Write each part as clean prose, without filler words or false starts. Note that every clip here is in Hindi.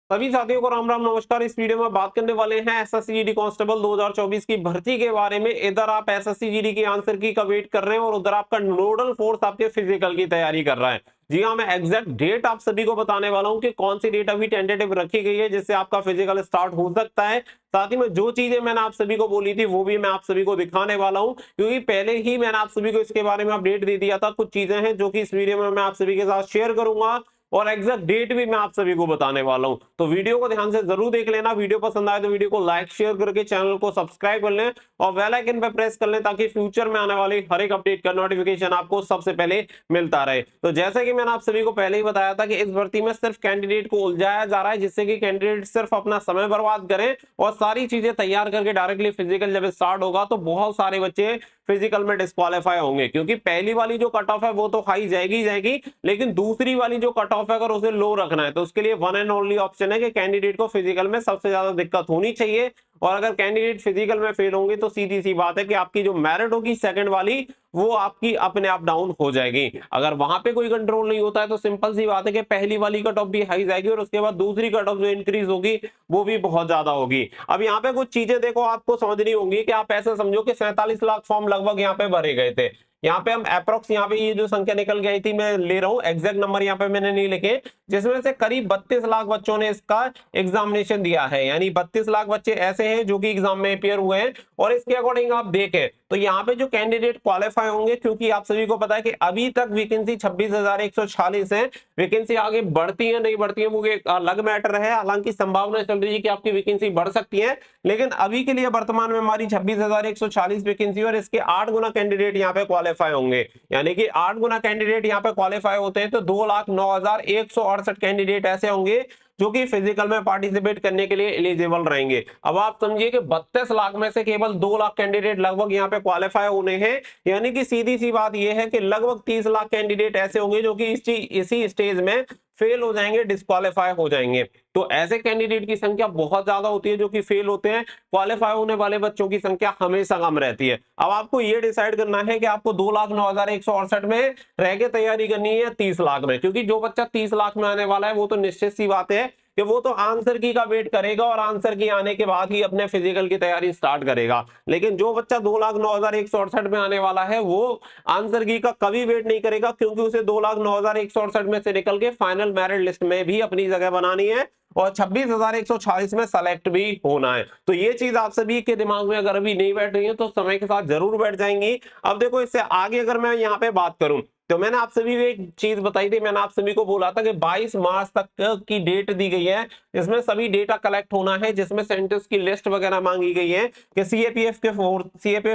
सभी साथियों को राम राम नमस्कार। इस वीडियो में बात करने वाले हैं एसएससी जीडी कांस्टेबल 2024 की भर्ती के बारे में। इधर आप एसएससी जीडी की आंसर की का वेट कर रहे हैं और उधर आपका नोडल फोर्स आपके फिजिकल की तैयारी कर रहा है। जी हाँ, मैं एग्जैक्ट डेट आप सभी को बताने वाला हूं कि कौन सी डेट अभी टेंटेटिव रखी गई है जिससे आपका फिजिकल स्टार्ट हो सकता है। साथ ही में जो चीजें मैंने आप सभी को बोली थी वो भी मैं आप सभी को दिखाने वाला हूं, क्योंकि पहले ही मैंने आप सभी को इसके बारे में अपडेट दे दिया था। कुछ चीजें हैं जो कि इस वीडियो में मैं आप सभी के साथ शेयर करूंगा और एग्जैक्ट डेट भी मैं आप सभी को बताने वाला हूं। तो वीडियो को ध्यान से जरूर देख लेना। वीडियो पसंद आए तो वीडियो को लाइक शेयर करके चैनल को सब्सक्राइब कर लें और बेल आइकन पे प्रेस कर लें ताकि फ्यूचर में आने वाली हर एक अपडेट का नोटिफिकेशन आपको सबसे पहले मिलता रहे। तो जैसे कि मैंने आप सभी को पहले ही बताया था कि इस भर्ती में सिर्फ कैंडिडेट को उलझाया जा रहा है, जिससे कि कैंडिडेट सिर्फ अपना समय बर्बाद करें और सारी चीजें तैयार करके डायरेक्टली फिजिकल जब स्टार्ट होगा तो बहुत सारे बच्चे फिजिकल में डिस्क्वालीफाई होंगे, क्योंकि पहली वाली जो कट ऑफ है वो तो हाई जाएगी जाएगी, लेकिन दूसरी वाली जो कट ऑफ है अगर उसे लो रखना है तो उसके लिए वन एंड ओनली ऑप्शन है कि कैंडिडेट को फिजिकल में सबसे ज्यादा दिक्कत होनी चाहिए। और अगर कैंडिडेट फिजिकल में फेल होंगे तो सीधी सी बात है कि आपकी जो मेरिट होगी सेकंड वाली वो आपकी अपने आप डाउन हो जाएगी। अगर वहां पे कोई कंट्रोल नहीं होता है तो सिंपल सी बात है कि पहली वाली कट ऑफ भी हाई जाएगी और उसके बाद दूसरी कट ऑफ जो इंक्रीज होगी वो भी बहुत ज्यादा होगी। अब यहाँ पे कुछ चीजें देखो आपको समझनी होंगी कि आप ऐसे समझो कि 47 लाख फॉर्म लगभग यहाँ पे भरे गए थे। यहाँ पे हम अप्रोक्स यहाँ पे ये जो संख्या निकल गई थी मैं ले रहा हूँ, एग्जैक्ट नंबर यहाँ पे मैंने नहीं लिखे, जिसमें से करीब 32 लाख बच्चों ने इसका एग्जामिनेशन दिया है। यानी 32 लाख बच्चे ऐसे हैं जो कि एग्जाम में अपियर हुए हैं। और इसके अकॉर्डिंग आप देखें तो यहाँ पे जो कैंडिडेट क्वालिफाई होंगे, क्योंकि आप सभी को पता है कि अभी तक वैकेंसी 26,146 है। वैकेंसी आगे बढ़ती है नहीं बढ़ती है वो एक अलग मैटर है, हालांकि संभावना चल रही है कि आपकी वैकेंसी बढ़ सकती है, लेकिन अभी के लिए वर्तमान में हमारी 26,146 वैकेंसी और इसके 8 गुना कैंडिडेट यहाँ पे क्वालिफाई होंगे। यानी कि 8 गुना कैंडिडेट यहाँ पे क्वालिफाई होते हैं तो 2,09,168 कैंडिडेट ऐसे होंगे जो कि फिजिकल में पार्टिसिपेट करने के लिए एलिजिबल रहेंगे। अब आप समझिए कि 32 लाख में से केवल 2 लाख कैंडिडेट लगभग यहाँ पे क्वालिफाई होने हैं। यानी कि सीधी सी बात यह है कि लगभग 30 लाख कैंडिडेट ऐसे होंगे जो कि इसी स्टेज में फेल हो जाएंगे, डिस्क्वालीफाई हो जाएंगे। तो ऐसे कैंडिडेट की संख्या बहुत ज्यादा होती है जो कि फेल होते हैं। क्वालिफाई होने वाले बच्चों की संख्या हमेशा कम रहती है। अब आपको ये डिसाइड करना है कि आपको 2,09,168 में रह के तैयारी करनी है या 30 लाख में, क्योंकि जो बच्चा 30 लाख में आने वाला है वो तो निश्चित सी बात है कि वो तो आंसर की का वेट करेगा और आंसर की आने के बाद ही अपने फिजिकल की तैयारी स्टार्ट करेगा। लेकिन जो बच्चा 2,09,168 में आने वाला है वो आंसर की का कभी वेट नहीं करेगा, क्योंकि उसे 2,09,168 में से निकल के फाइनल मेरिट लिस्ट में भी अपनी जगह बनानी है और 26,146 में सेलेक्ट भी होना है। तो ये चीज आप सभी के दिमाग में अगर अभी नहीं बैठ रही है तो समय के साथ जरूर बैठ जाएंगी। अब देखो इससे आगे अगर मैं यहाँ पे बात करूं तो मैंने आप सभी को एक चीज बताई थी, मैंने आप सभी को बोला था कि 22 मार्च तक की डेट दी गई है, इसमें सभी डेटा कलेक्ट होना है, जिसमें सेंटर्स की लिस्ट वगैरह मांगी गई है कि सीएपीएफ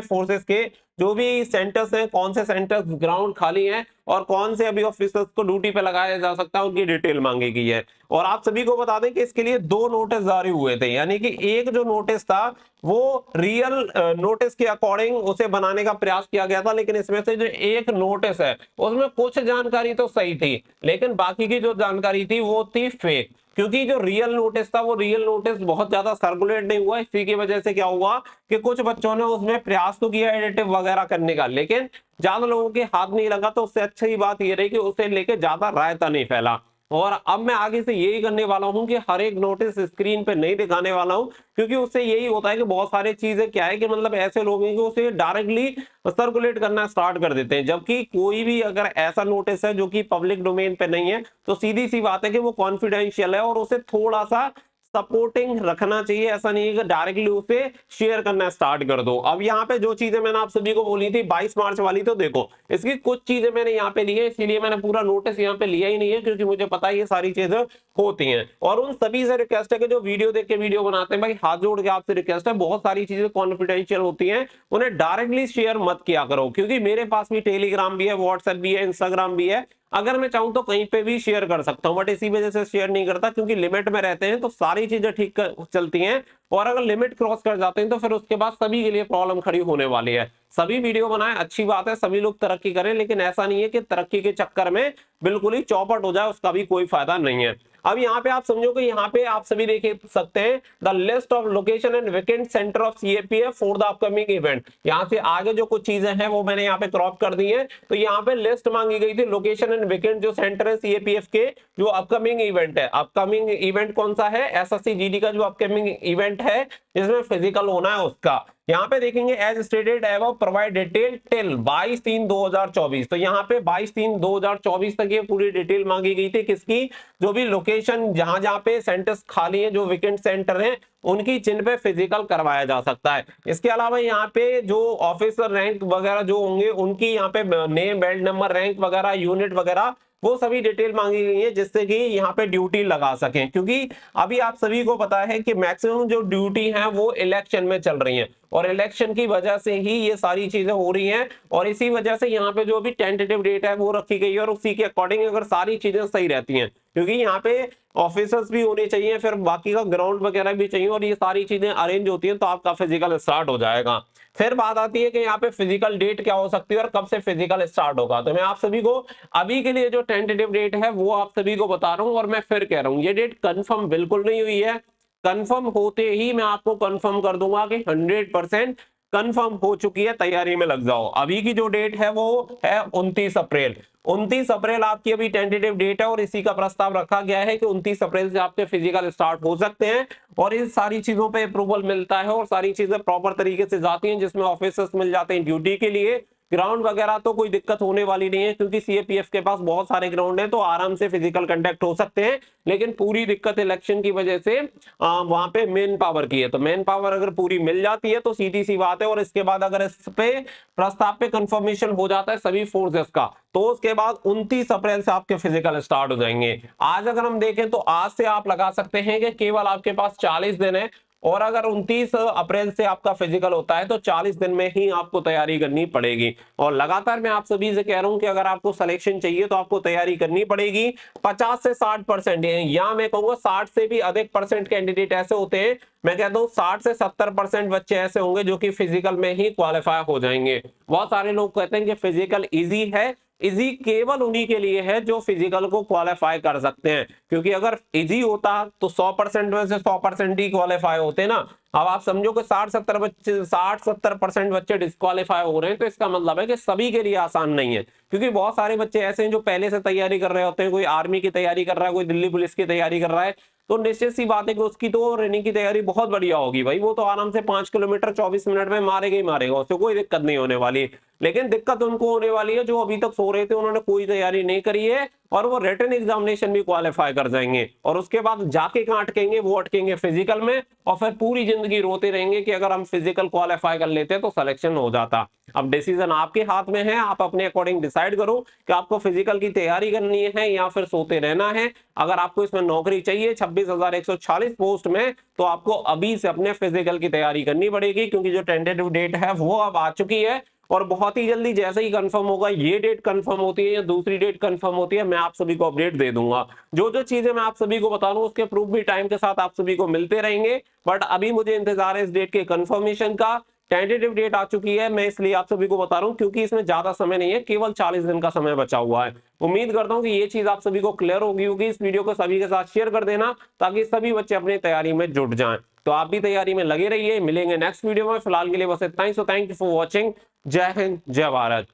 फोर्सेस के जो भी सेंटर्स हैं, कौन से सेंटर्स ग्राउंड खाली हैं और कौन से अभी ऑफिसर्स को ड्यूटी पे लगाया जा सकता है, उनकी डिटेल मांगी गई है। और आप सभी को बता दें कि इसके लिए 2 नोटिस जारी हुए थे। यानी कि एक जो नोटिस था वो रियल नोटिस के अकॉर्डिंग उसे बनाने का प्रयास किया गया था, लेकिन इसमें से जो एक नोटिस है उसमें कुछ जानकारी तो सही थी लेकिन बाकी की जो जानकारी थी वो थी फेक। क्योंकि जो रियल नोटिस था वो रियल नोटिस बहुत ज्यादा सर्कुलेट नहीं हुआ। इसी की वजह से क्या हुआ कि कुछ बच्चों ने उसमें प्रयास तो किया एडिटिव वगैरह करने का, लेकिन ज्यादा लोगों के हाथ नहीं लगा। तो उससे अच्छी बात ये रही कि उसे लेके ज्यादा रायता नहीं फैला। और अब मैं आगे से यही करने वाला हूं कि हर एक नोटिस स्क्रीन पे नहीं दिखाने वाला हूं, क्योंकि उससे यही होता है कि बहुत सारी चीजें क्या है कि मतलब ऐसे लोग हैं कि उसे डायरेक्टली सर्कुलेट करना स्टार्ट कर देते हैं, जबकि कोई भी अगर ऐसा नोटिस है जो कि पब्लिक डोमेन पे नहीं है तो सीधी सी बात है कि वो कॉन्फिडेंशियल है और उसे थोड़ा सा सपोर्टिंग रखना चाहिए। ऐसा नहीं है कि डायरेक्टली उसे शेयर करना स्टार्ट कर दो। अब यहाँ पे जो चीजें मैंने आप सभी को बोली थी 22 मार्च वाली, तो देखो इसकी कुछ चीजें मैंने यहाँ पे ली है, इसीलिए मैंने पूरा नोटिस यहाँ पे लिया ही नहीं है, क्योंकि मुझे पता है ये सारी चीजें होती हैं। और उन सभी से रिक्वेस्ट है कि जो वीडियो देख के वीडियो बनाते हैं, भाई हाथ जोड़ के आपसे रिक्वेस्ट है, बहुत सारी चीजें कॉन्फिडेंशियल होती हैं, उन्हें डायरेक्टली शेयर मत किया करो। क्योंकि मेरे पास भी टेलीग्राम भी है, व्हाट्सएप भी है, इंस्टाग्राम भी है, अगर मैं चाहूं तो कहीं पे भी शेयर कर सकता हूं, बट इसी वजह से शेयर नहीं करता क्योंकि लिमिट में रहते हैं तो सारी चीजें ठीक चलती हैं और अगर लिमिट क्रॉस कर जाते हैं तो फिर उसके बाद सभी के लिए प्रॉब्लम खड़ी होने वाली है। सभी वीडियो बनाएं, अच्छी बात है, सभी लोग तरक्की करें, लेकिन ऐसा नहीं है कि तरक्की के चक्कर में बिल्कुल ही चौपट हो जाए, उसका भी कोई फायदा नहीं है। अब यहाँ पे आप समझो कि यहाँ पे आप सभी देख सकते हैं the list of location and vacant centre of CAPF for the upcoming event. यहाँ से आगे जो कुछ चीजें हैं वो मैंने यहाँ पे क्रॉप कर दी है। तो यहाँ पे लिस्ट मांगी गई थी लोकेशन एंड वैकेंट जो सेंटर है सीएपीएफ के जो अपकमिंग इवेंट है। अपकमिंग इवेंट कौन सा है? एसएससी जीडी का जो अपकमिंग इवेंट है जिसमें फिजिकल होना है उसका। यहाँ पे देखेंगे as stated above provide detail till 22/3/2024। तो यहाँ पे 22/3/2024 तक ये पूरी डिटेल मांगी गई थी किसकी? जो भी लोकेशन जहां जहां पे सेंटर्स खाली है, जो वेकेंट सेंटर हैं उनकी, जिन पे फिजिकल करवाया जा सकता है। इसके अलावा यहाँ पे जो ऑफिसर रैंक वगैरह जो होंगे उनकी यहाँ पे नेम, बेल्ट नंबर, रैंक वगैरह, यूनिट वगैरह, वो सभी डिटेल मांगी गई है जिससे कि यहाँ पे ड्यूटी लगा सकें। क्योंकि अभी आप सभी को पता है कि मैक्सिमम जो ड्यूटी है वो इलेक्शन में चल रही है और इलेक्शन की वजह से ही ये सारी चीजें हो रही हैं और इसी वजह से यहाँ पे जो भी टेंटेटिव डेट है वो रखी गई है और उसी के अकॉर्डिंग अगर सारी चीजें सही रहती हैं, क्योंकि यहाँ पे ऑफिसर्स भी होने चाहिए, फिर बाकी का ग्राउंड वगैरह भी चाहिए और ये सारी चीजें अरेंज होती हैं तो आपका फिजिकल स्टार्ट हो जाएगा। फिर बात आती है कि यहाँ पे फिजिकल डेट क्या हो सकती है और कब से फिजिकल स्टार्ट होगा। तो मैं आप सभी को अभी के लिए जो टेंटेटिव डेट है वो आप सभी को बता रहा हूँ और मैं फिर कह रहा हूँ ये डेट कंफर्म बिल्कुल नहीं हुई है। कंफर्म होते ही मैं आपको कंफर्म कर दूंगा कि 100% कंफर्म हो चुकी है, तैयारी में लग जाओ। अभी की जो डेट है वो है 29 अप्रैल। 29 अप्रैल आपकी अभी टेंटेटिव डेट है और इसी का प्रस्ताव रखा गया है कि 29 अप्रैल से आपके फिजिकल स्टार्ट हो सकते हैं और इन सारी चीजों पे अप्रूवल मिलता है और सारी चीजें प्रॉपर तरीके से जाती हैं, जिसमें ऑफिसर्स मिल जाते हैं ड्यूटी के लिए। ग्राउंड वगैरह तो कोई दिक्कत होने वाली नहीं है क्योंकि सीएपीएफ के पास बहुत सारे ग्राउंड हैं तो आराम से फिजिकल कंडक्ट हो सकते हैं। लेकिन पूरी दिक्कत इलेक्शन की वजह से वहां पे मेन पावर की है। तो मेन पावर अगर पूरी मिल जाती है तो सीधी सी बात है और इसके बाद अगर इस पे प्रस्ताव पे कंफर्मेशन हो जाता है सभी फोर्सेस का तो उसके बाद 29 अप्रैल से आपके फिजिकल स्टार्ट हो जाएंगे। आज अगर हम देखें तो आज से आप लगा सकते हैं कि केवल आपके पास 40 दिन है और अगर 29 अप्रैल से आपका फिजिकल होता है तो 40 दिन में ही आपको तैयारी करनी पड़ेगी। और लगातार मैं आप सभी से कह रहा हूं कि अगर आपको सिलेक्शन चाहिए तो आपको तैयारी करनी पड़ेगी 50 से 60%, या मैं कहूंगा 60 से भी अधिक परसेंट कैंडिडेट ऐसे होते हैं, मैं कहता हूं 60 से 70% बच्चे ऐसे होंगे जो कि फिजिकल में ही क्वालिफाई हो जाएंगे। बहुत सारे लोग कहते हैं कि फिजिकल इजी है, इजी केवल उन्हीं के लिए है जो फिजिकल को क्वालिफाई कर सकते हैं, क्योंकि अगर इजी होता तो 100% में से 100% ही क्वालिफाई होते ना। अब आप समझो कि 60-70% बच्चे डिस्क्वालीफाई हो रहे हैं तो इसका मतलब है कि सभी के लिए आसान नहीं है, क्योंकि बहुत सारे बच्चे ऐसे हैं जो पहले से तैयारी कर रहे होते हैं। कोई आर्मी की तैयारी कर रहा है, कोई दिल्ली पुलिस की तैयारी कर रहा है, तो निश्चित सी बात है कि उसकी तो रनिंग की तैयारी बहुत बढ़िया होगी भाई, वो तो आराम से 5 किलोमीटर 24 मिनट में मारेगा ही मारेगा, उससे कोई दिक्कत नहीं होने वाली। लेकिन दिक्कत उनको होने वाली है जो अभी तक सो रहे थे, उन्होंने कोई तैयारी नहीं करी है और वो रिटन एग्जामिनेशन भी क्वालिफाई कर जाएंगे और उसके बाद जाके कहां अटकेंगे? वो अटकेंगे फिजिकल में और फिर पूरी जिंदगी रोते रहेंगे कि अगर हम फिजिकल क्वालिफाई कर लेते तो सिलेक्शन हो जाता। अब डिसीजन आपके हाथ में है, आप अपने अकॉर्डिंग डिसाइड करो कि आपको फिजिकल की तैयारी करनी है या फिर सोते रहना है। अगर आपको इसमें नौकरी चाहिए 26,140 पोस्ट में तो आपको अभी से अपने फिजिकल की तैयारी करनी पड़ेगी, क्योंकि जो टेंटेटिव डेट है वो अब आ चुकी है और बहुत ही जल्दी जैसे ही कंफर्म होगा, ये डेट कंफर्म होती है या दूसरी डेट कंफर्म होती है, मैं आप सभी को अपडेट दे दूंगा। जो जो चीजें मैं आप सभी को बता रहा हूं उसके प्रूफ भी टाइम के साथ आप सभी को मिलते रहेंगे, बट अभी मुझे इंतजार है इस डेट के कंफर्मेशन का। टेंटेटिव डेट आ चुकी है, मैं इसलिए आप सभी को बता रहा हूं क्योंकि इसमें ज्यादा समय नहीं है, केवल 40 दिन का समय बचा हुआ है। उम्मीद करता हूं कि ये चीज आप सभी को क्लियर होगी होगी। इस वीडियो को सभी के साथ शेयर कर देना ताकि सभी बच्चे अपनी तैयारी में जुट जाएं। तो आप भी तैयारी में लगे रहिए, मिलेंगे नेक्स्ट वीडियो में। फिलहाल के लिए बस इतना ही। So thank you for watching. जय हिंद, जय भारत।